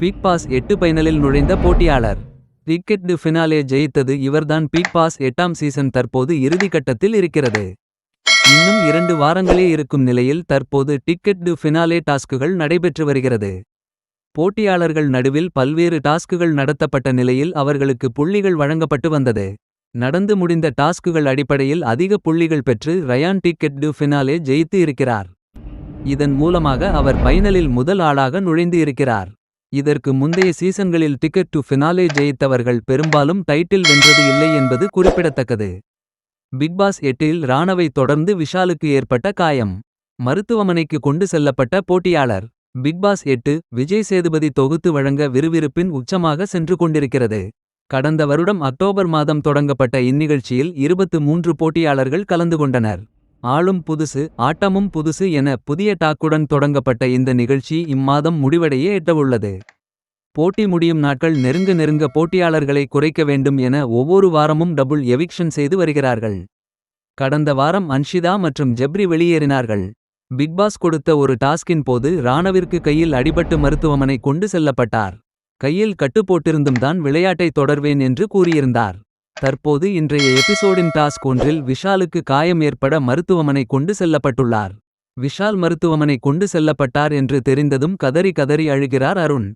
Big pass 8 பைனலில் நுழைந்த போட்டியாளர். Ticket to finale ஜெயித்தது இவர்தான். பிக் பாஸ் 8ஆம் சீசன் தற்போது இறுதி கட்டத்தில் இருக்கிறது. இன்னும் 2 வாரங்களே இருக்கும் நிலையில் தற்போது டிக்கெட் டு ஃபினாலே டாஸ்க்குகள் நடைபெற்று வருகிறது. போட்டியாளர்கள் நடுவில் பல்வேறு டாஸ்க்குகள் நடத்தப்பட்ட நிலையில் அவர்களுக்கு புள்ளிகள் வழங்கப்பட்டு வந்தது. நடந்து முடிந்த டாஸ்க்குகள் அடிப்படையில் அதிக புள்ளிகள் பெற்று ரயான் டிக்கெட் டு ஃபினாலே ஜெயித்து இருக்கிறார். இதன் மூலமாக அவர் பைனலில் முதல் ஆளாக நுழைந்து இருக்கிறார். இதற்கு முந்தைய சீசன்களில் டிக்கெட் டு ஃபினாலே ஜெயித்தவர்கள் பெரும்பாலும் டைட்டில் வென்றது இல்லை என்பது குறிப்பிடத்தக்கது. பிக்பாஸ் 8இல் ராணவை தொடர்ந்து விஷாலுக்கு ஏற்பட்ட காயம். மருத்துவமனைக்கு கொண்டு செல்லப்பட்ட போட்டியாளர். பிக்பாஸ் 8 விஜய் சேதுபதி தொகுத்து வழங்க விறுவிறுப்பின் உச்சமாக சென்று கொண்டிருக்கிறது. கடந்த வருடம் அக்டோபர் மாதம் தொடங்கப்பட்ட இந்நிகழ்ச்சியில் 23 போட்டியாளர்கள் கலந்து கொண்டனர். ஆளும் புதுசு ஆட்டமும் புதுசு என புதிய டாக்குடன் தொடங்கப்பட்ட இந்த நிகழ்ச்சி இம்மாதம் முடிவடைய எட்டவுள்ளது. போட்டி முடியும் நாட்கள் நெருங்க போட்டியாளர்களை குறைக்க வேண்டும் என ஒவ்வொரு வாரமும் டபுள் எவிக்ஷன் செய்து வருகிறார்கள். கடந்த வாரம் அன்ஷிதா மற்றும் ஜெப்ரி வெளியேறினார்கள். பிக்பாஸ் கொடுத்த ஒரு டாஸ்கின் போது ராணவிற்கு கையில் அடிபட்டு மருத்துவமனை கொண்டு செல்லப்பட்டார். கையில் கட்டு போட்டிருந்தும் தான் விளையாட்டை தொடர்வேன் என்று கூறியிருந்தார். தற்போது இன்றைய எபிசோடின் டாஸ்க் ஒன்றில் விஷாலுக்கு காயம் ஏற்பட மருத்துவமனை கொண்டு செல்லப்பட்டுள்ளார். விஷால் மருத்துவமனை கொண்டு செல்லப்பட்டார் என்று தெரிந்ததும் கதறி அழுகிறார் அருண்.